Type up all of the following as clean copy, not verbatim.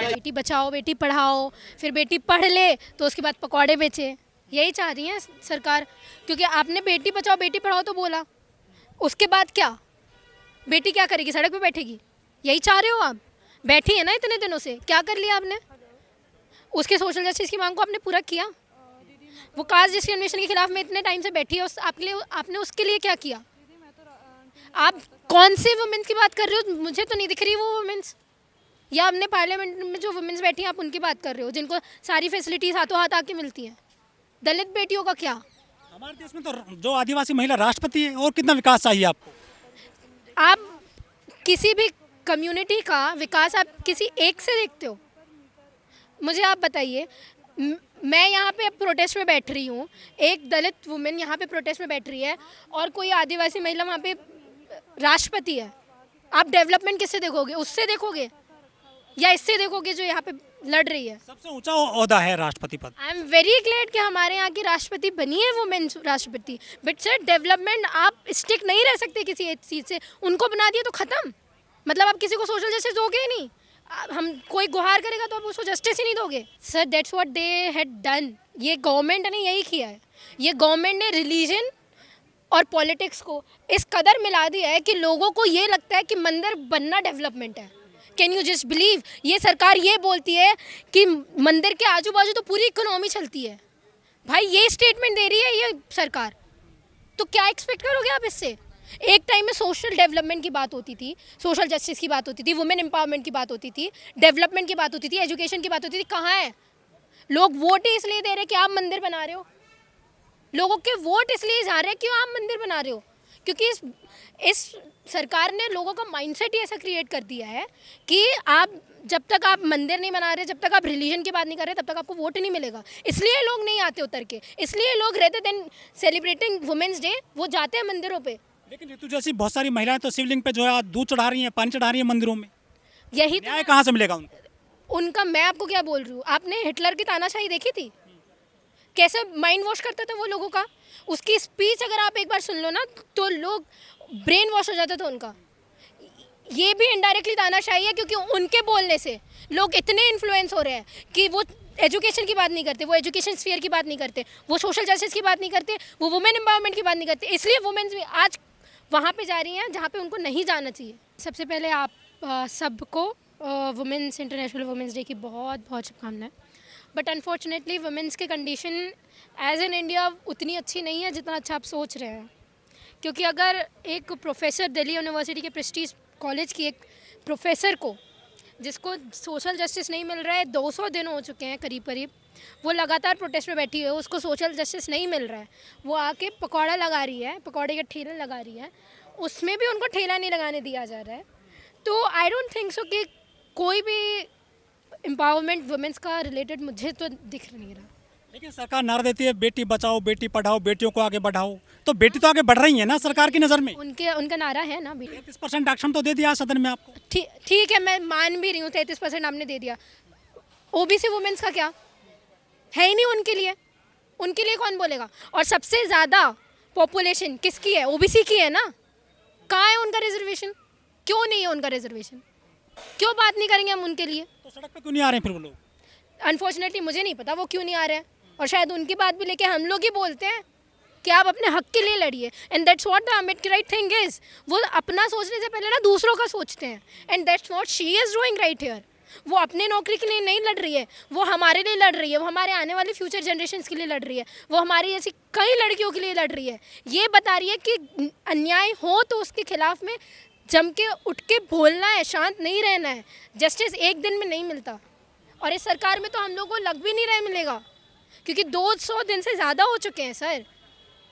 बेटी बचाओ बेटी पढ़ाओ, फिर बेटी पढ़ ले तो उसके बाद पकौड़े बेचे, यही चाह रही है सरकार। क्योंकि आपने बेटी बचाओ बेटी पढ़ाओ तो बोला, उसके बाद क्या? बेटी क्या करेगी? सड़क पे बैठेगी? यही चाह रहे हो आप? बैठी है ना इतने दिनों से, क्या कर लिया आपने? उसके सोशल जस्टिस की मांग को आपने पूरा किया? वो कास्ट डिस्क्रिमिनेशन के खिलाफ में इतने टाइम से बैठी है, आपके लिए आपने उसके लिए क्या किया? आप कौन से वुमेन्स की बात कर रहे हो? मुझे तो नहीं दिख रही वो वुमेन्स। या अपने पार्लियामेंट में जो वुमेन्स बैठी हैं आप उनकी बात कर रहे हो, जिनको सारी फैसिलिटीज हाथों हाथ आके मिलती हैं। दलित बेटियों का क्या? हमारे देश में तो जो आदिवासी महिला राष्ट्रपति है, और कितना विकास चाहिए आपको? आप किसी भी कम्युनिटी का विकास आप किसी एक से देखते हो? मुझे आप बताइए। मैं यहाँ पे प्रोटेस्ट में बैठ रही हूँ, एक दलित वुमेन यहाँ पे प्रोटेस्ट में बैठ रही है और कोई आदिवासी महिला वहाँ पे राष्ट्रपति है। आप डेवलपमेंट किससे देखोगे? उससे देखोगे या इससे देखोगे जो यहाँ पे लड़ रही है? सबसे ऊंचा ओहदा है राष्ट्रपति पद। आई एम वेरी ग्लैड कि हमारे यहाँ की राष्ट्रपति बनी है वुमेन राष्ट्रपति, बट सर डेवलपमेंट आप स्टिक नहीं रह सकते किसी एक चीज़ से। उनको बना दिया तो ख़त्म। मतलब आप किसी को सोशल जस्टिस दोगे ही नहीं। हम कोई गुहार करेगा तो आप उसको जस्टिस ही नहीं दोगे। Sir that's what they had done. ये गवर्नमेंट ने यही किया है। ये गवर्नमेंट ने रिलीजन और पॉलिटिक्स को इस कदर मिला दिया है कि लोगों को ये लगता है कि मंदिर बनना डेवलपमेंट है। Can you just believe? ये सरकार ये बोलती है कि मंदिर के आजू बाजू तो पूरी इकोनॉमी चलती है। भाई ये स्टेटमेंट दे रही है ये सरकार, तो क्या एक्सपेक्ट करोगे आप इससे? एक टाइम में सोशल डेवलपमेंट की बात होती थी, सोशल जस्टिस की बात होती थी, वुमेन एम्पावरमेंट की बात होती थी, डेवलपमेंट की बात होती थी, एजुकेशन की बात होती थी। कहाँ है? लोग वोट ही इसलिए दे रहे कि आप मंदिर बना रहे हो। लोगों के वोट इसलिए जा रहे हैं क्यों आप मंदिर बना रहे हो, क्योंकि इस सरकार ने लोगों का माइंडसेट ही ऐसा क्रिएट कर दिया है कि आप जब तक आप मंदिर नहीं बना रहे, जब तक आप रिलीजन की बात नहीं कर रहे, तब तक आपको वोट नहीं मिलेगा। इसलिए लोग नहीं आते उतर के, इसलिए लोग रहते देन सेलिब्रेटिंग वुमेन्स डे वो जाते हैं मंदिरों पे। लेकिन ऋतु जैसी बहुत सारी महिलाएं तो शिवलिंग पे जो है दूध चढ़ा रही हैं, पानी चढ़ा रही हैं मंदिरों में। यही न्याय कहाँ से मिलेगा उनको? उनका मैं आपको क्या बोल रही हूँ, आपने हिटलर की तानाशाही देखी थी? कैसे माइंड वॉश करता था वो लोगों का। उसकी स्पीच अगर आप एक बार सुन लो ना तो लोग ब्रेन वॉश हो जाता था उनका। ये भी इनडायरेक्टली तानाशाही है, क्योंकि उनके बोलने से लोग इतने इन्फ्लुएंस हो रहे हैं कि वो एजुकेशन की बात नहीं करते, वो एजुकेशन स्फीयर की बात नहीं करते, वो सोशल जस्टिस की बात नहीं करते, वो वुमेन एम्पावरमेंट की बात नहीं करते। इसलिए वुमेन्स भी आज वहाँ पे जा रही हैं जहाँ पे उनको नहीं जाना चाहिए। सबसे पहले आप सबको वुमेन्स इंटरनेशनल वुमेन्स डे की बहुत बहुत शुभकामनाएं। बट अनफॉर्चुनेटली वुमेन्स की कंडीशन एज एन इंडिया उतनी अच्छी नहीं है जितना अच्छा आप सोच रहे हैं। क्योंकि अगर एक प्रोफेसर दिल्ली यूनिवर्सिटी के प्रेस्टीज कॉलेज की एक प्रोफेसर को, जिसको सोशल जस्टिस नहीं मिल रहा है, 200 दिन हो चुके हैं करीब करीब, वो लगातार प्रोटेस्ट में बैठी है, उसको सोशल जस्टिस नहीं मिल रहा है, वो आके पकौड़ा लगा रही है, पकौड़े के ठेले लगा रही है, उसमें भी उनको ठेला नहीं लगाने दिया जा रहा है। तो आई डोंट थिंक सो कि कोई भी एम्पावरमेंट वुमेन्स का रिलेटेड मुझे तो दिख नहीं रहा। लेकिन सरकार नारा देती है बेटी बचाओ बेटी पढ़ाओ, बेटियों को आगे बढ़ाओ, तो बेटी तो आगे बढ़ रही है ना सरकार की नज़र में। उनका नारा है ना। 33% आरक्षण तो दे दिया सदन में आपको। ठीक है, मैं मान भी रही हूँ 33% आपने दे दिया। ओबीसी वुमेन्स का क्या है? ही नहीं उनके लिए। उनके लिए कौन बोलेगा? और सबसे ज़्यादा पॉपुलेशन किसकी है? ओबीसी की है ना। कहाँ है उनका रिजर्वेशन? क्यों नहीं है उनका रिजर्वेशन? क्यों बात नहीं करेंगे हम उनके लिए? तो सड़क पे क्यों नहीं आ रहे हैं फिर वो लोग? अनफॉर्चुनेटली मुझे नहीं पता वो क्यों नहीं आ रहे हैं, और शायद उनकी बात भी लेके हम लोग ही बोलते हैं कि आप अपने हक के लिए लड़िए। And that's what the Ambedkarite thing is. वो अपना सोचने से पहले ना दूसरों का सोचते हैं, and that's what she is doing right here. वो अपने नौकरी के लिए नहीं लड़ रही है, वो हमारे लिए लड़ रही है, वो हमारे आने वाले फ्यूचर जनरेशंस के लिए लड़ रही है, वो हमारी ऐसी कई लड़कियों के लिए लड़ रही है। ये बता रही है कि अन्याय हो तो उसके खिलाफ में जम के उठ के बोलना है, शांत नहीं रहना है। जस्टिस एक दिन में नहीं मिलता, और इस सरकार में तो हम लोग को लग भी नहीं रहा मिलेगा, क्योंकि 200 दिन से ज़्यादा हो चुके हैं सर।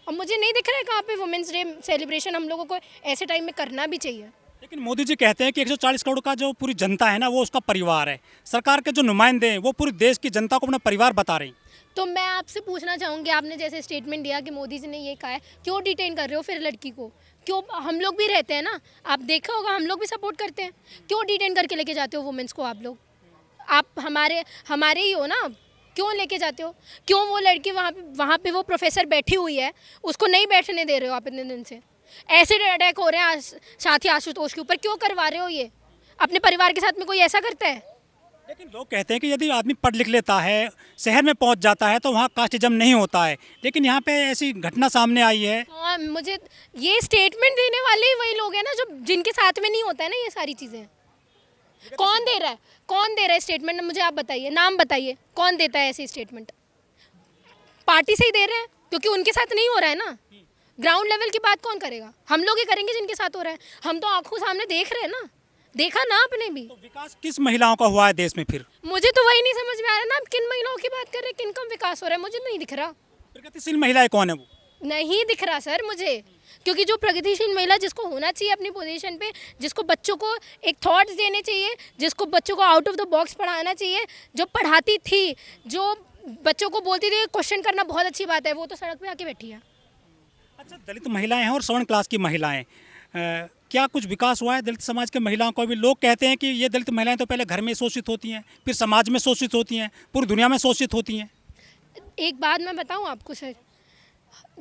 और मुझे नहीं दिख रहा है कहाँ पे वुमेंस डे सेलिब्रेशन हम लोगों को ऐसे टाइम में करना भी चाहिए। लेकिन मोदी जी कहते हैं कि 140 करोड़ का जो पूरी जनता है ना वो उसका परिवार है। सरकार के जो नुमाइंदे हैं वो पूरी देश की जनता को अपना परिवार बता रही। तो मैं आपसे पूछना चाहूँगी, आपने जैसे स्टेटमेंट दिया कि मोदी जी ने ये कहा है, क्यों डिटेन कर रहे हो फिर लड़की को? क्यों? हम लोग भी रहते हैं ना, आप देखा होगा हम लोग भी सपोर्ट करते हैं। क्यों डिटेन करके लेके जाते हो वुमेन्स को आप लोग? आप हमारे ही हो ना, क्यों लेके जाते हो? क्यों वो लड़की वहाँ पे वो प्रोफेसर बैठी हुई है, उसको नहीं बैठने दे रहे हो आप इतने दिन से? एसिड अटैक हो रहे हैं साथी आशुतोष के ऊपर, क्यों करवा रहे हो ये? अपने परिवार के साथ में कोई ऐसा करता है? लेकिन लोग कहते हैं कि यदि आदमी पढ़ लिख लेता है, शहर में पहुंच जाता है तो वहाँ कास्टिज्म नहीं होता है, लेकिन यहाँ पे ऐसी घटना सामने आई है। हाँ, मुझे ये स्टेटमेंट देने वाले ही वही लोग हैं ना जो जिनके साथ में नहीं होता है ना ये सारी चीज़ें। कौन दे रहा है? कौन दे रहा है स्टेटमेंट? मुझे आप बताइए, नाम बताइए, कौन देता है ऐसे स्टेटमेंट? पार्टी से ही दे रहे हैं क्योंकि उनके साथ नहीं हो रहा है ना। ग्राउंड लेवल की बात कौन करेगा? हम लोग ही करेंगे जिनके साथ हो रहा है। हम तो आंखों सामने देख रहे हैं ना, देखा ना आपने भी। तो विकास किस महिलाओं का हुआ है देश में फिर? मुझे तो वही नहीं समझ में आ रहा ना, आप किन महिलाओं की बात कर रहे हैं, किन का विकास हो रहा है, मुझे नहीं दिख रहा। प्रगतिशील महिलाएं कौन है वो? नहीं दिख रहा सर मुझे, क्योंकि जो प्रगतिशील महिला जिसको होना चाहिए अपनी पोजीशन पे, जिसको बच्चों को एक थॉट्स देने चाहिए, जिसको बच्चों को आउट ऑफ द बॉक्स पढ़ाना चाहिए, जो पढ़ाती थी, जो बच्चों को बोलती थी क्वेश्चन करना बहुत अच्छी बात है, वो तो सड़क पे आके बैठी है। अच्छा, दलित महिलाएं हैं और सवर्ण क्लास की महिलाएं, क्या कुछ विकास हुआ है दलित समाज के महिलाओं को? भी लोग कहते हैं कि ये दलित महिलाएं तो पहले घर में शोषित होती हैं, फिर समाज में शोषित होती हैं, पूरी दुनिया में शोषित होती हैं। एक बात मैं बताऊं आपको सर,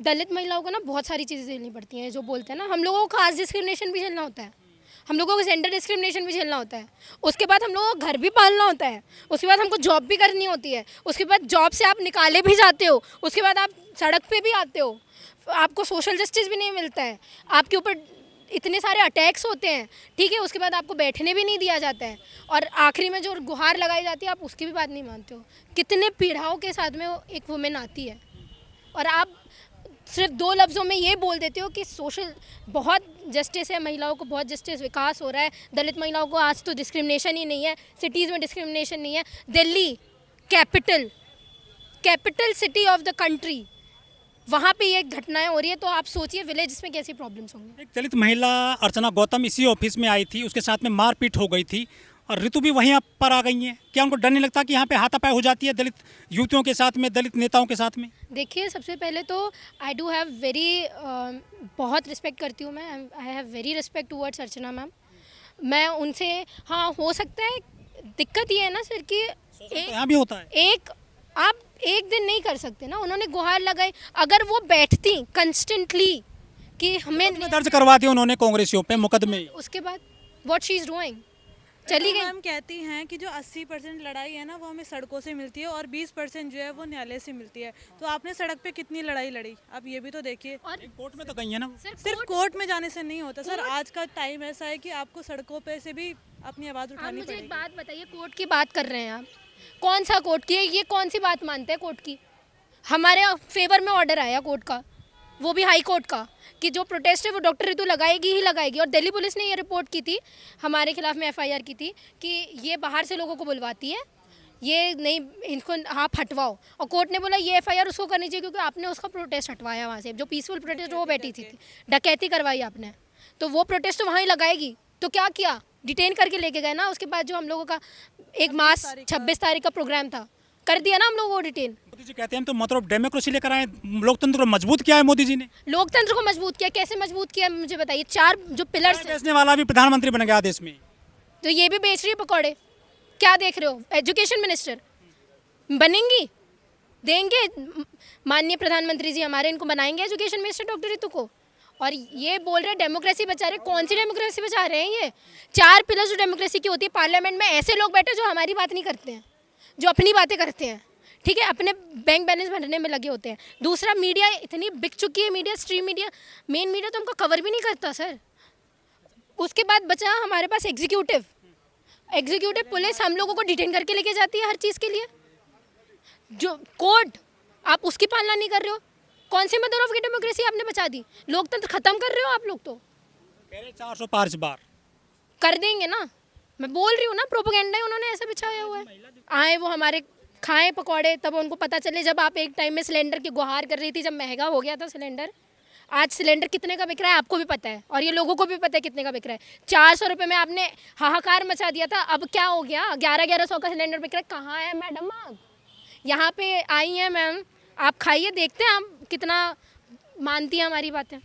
दलित महिलाओं को ना बहुत सारी चीज़ें झेलनी पड़ती हैं। जो बोलते हैं ना, हम लोगों को कास्ट डिस्क्रिमिनेशन भी झेलना होता है, हम लोगों को जेंडर डिस्क्रिमिनेशन भी झेलना होता है, उसके बाद हम लोगों को घर भी पालना होता है, उसके बाद हमको जॉब भी करनी होती है, उसके बाद जॉब से आप निकाले भी जाते हो, उसके बाद आप सड़क पे भी आते हो, आपको सोशल जस्टिस भी नहीं मिलता है, आपके ऊपर इतने सारे अटैक्स होते हैं, ठीक है, उसके बाद आपको बैठने भी नहीं दिया जाता है, और आखिरी में जो गुहार लगाई जाती है आप उसकी भी बात नहीं मानते हो। कितने पीड़ाओं के साथ में एक वुमेन आती है, और आप सिर्फ 2 लफ्ज़ों में ये बोल देते हो कि सोशल बहुत जस्टिस है, महिलाओं को बहुत जस्टिस, विकास हो रहा है, दलित महिलाओं को आज तो डिस्क्रिमिनेशन ही नहीं है, सिटीज़ में डिस्क्रिमिनेशन नहीं है। Delhi capital city of the country, वहाँ पे ये घटनाएं हो रही है, तो आप सोचिए विलेज में कैसी प्रॉब्लम्स होंगी। एक दलित महिला अर्चना गौतम इसी ऑफिस में आई थी, उसके साथ में मारपीट हो गई थी, और ऋतु भी वहीं पर आ गई हैं। क्या उनको डर नहीं लगता कि यहाँ पे हाथापाई हो जाती है दलित युवतियों के साथ में, दलित नेताओं के साथ में? देखिए, सबसे पहले तो आई डू हैव वेरी बहुत रिस्पेक्ट करती हूँ मैं, I have very respect towards Archana ma'am. मैं उनसे, हाँ, हो सकता है, दिक्कत ये है ना सर कि यहाँ भी होता है। आप एक दिन नहीं कर सकते ना। उन्होंने गुहार लगाई, अगर वो बैठती कंस्टेंटली कि हमें दर्ज करवा दिया उन्होंने कांग्रेसियों पे मुकदमे, उसके बाद व्हाट शी इज डूइंग, चली गई। मैम कहती हैं कि जो 80% लड़ाई है ना वो हमें सड़कों से मिलती है और 20% जो है वो न्यायालय से मिलती है। तो आपने सड़क पे कितनी लड़ाई लड़ी, आप ये भी तो देखिए। और कोर्ट में तो गई है ना। सिर्फ कोर्ट में जाने से नहीं होता सर, आज का टाइम ऐसा है कि आपको सड़कों पे से भी अपनी आवाज़ आप उठानी मुझे एक पड़ेगी। बात बताइए, कोर्ट की बात कर रहे हैं आप, कौन सा कोर्ट की है ये, कौन सी बात मानते हैं कोर्ट की? हमारे फेवर में ऑर्डर आया कोर्ट का, वो भी हाई कोर्ट का, कि जो प्रोटेस्ट है वो डॉक्टर ऋतु लगाएगी ही लगाएगी। और दिल्ली पुलिस ने ये रिपोर्ट की थी, हमारे खिलाफ में एफआईआर की थी कि ये बाहर से लोगों को बुलवाती है, ये नहीं, इनको आप हटवाओ। और कोर्ट ने बोला ये एफआईआर उसको करनी चाहिए क्योंकि आपने उसका प्रोटेस्ट हटवाया वहाँ से, जो पीसफुल प्रोटेस्ट वो बैठी थी, डकैती करवाई आपने, तो वो प्रोटेस्ट तो वहाँ ही लगाएगी। तो क्या किया, डिटेन करके लेके गए ना। उसके बाद जो हम लोगों का एक मास 26 तारीख का प्रोग्राम था, कर दिया ना हम लोगों को डिटेन। मोदी जी कहते हैं हम तो मतलब डेमोक्रेसी लेकर आए, लोकतंत्र को मजबूत किया है मोदी जी ने। लोकतंत्र को मजबूत किया, कैसे मजबूत किया मुझे बताइए? 4 जो पिलर्स हैं, बेचने वाला भी प्रधानमंत्री बन गया देश में, तो ये भी बेच रही है पकौड़े। क्या देख रहे हो? एजुकेशन मिनिस्टर बनेंगी, देंगे माननीय प्रधानमंत्री जी हमारे, इनको बनाएंगे एजुकेशन मिनिस्टर डॉक्टर ऋतु को। और ये बोल रहे हैं डेमोक्रेसी बचा रहे, कौन सी डेमोक्रेसी बचा रहे हैं? ये 4 पिलर्स जो डेमोक्रेसी की होती है, पार्लियामेंट में ऐसे लोग बैठे जो हमारी बात नहीं करते हैं, जो अपनी बातें करते हैं, ठीक है, अपने बैंक बैलेंस भरने में लगे होते हैं। दूसरा, मीडिया इतनी बिक चुकी है, media, stream media, main media तो हमको कवर भी नहीं करता सर। उसके बाद बचा हमारे पास एग्जीक्यूटिव पुलिस हम लोगों को डिटेन करके लेके जाती है हर चीज़ के लिए। जो कोर्ट, आप उसकी पालना नहीं कर रहे हो। कौन सी मदर ऑफ डेमोक्रेसी आपने बचा दी? लोकतंत्र खत्म कर रहे हो आप लोग। तो कह रहे 405 बार कर देंगे ना, मैं बोल रही हूँ ना, प्रोपेगेंडा ही उन्होंने ऐसा बिछाया हुआ है। आए वो हमारे खाएं पकौड़े, तब उनको पता चले जब आप एक टाइम में सिलेंडर की गुहार कर रही थी, जब महंगा हो गया था सिलेंडर। आज सिलेंडर कितने का बिक रहा है आपको भी पता है, और ये लोगों को भी पता है कितने का बिक रहा है। 400 रुपये में आपने हाहाकार मचा दिया था, अब क्या हो गया? 1100 का सिलेंडर बिक रहा है। कहाँ है मैडम आप? यहाँ पे आई हैं मैम, आप खाइए, देखते हैं आप कितना मानती हैं हमारी बातें।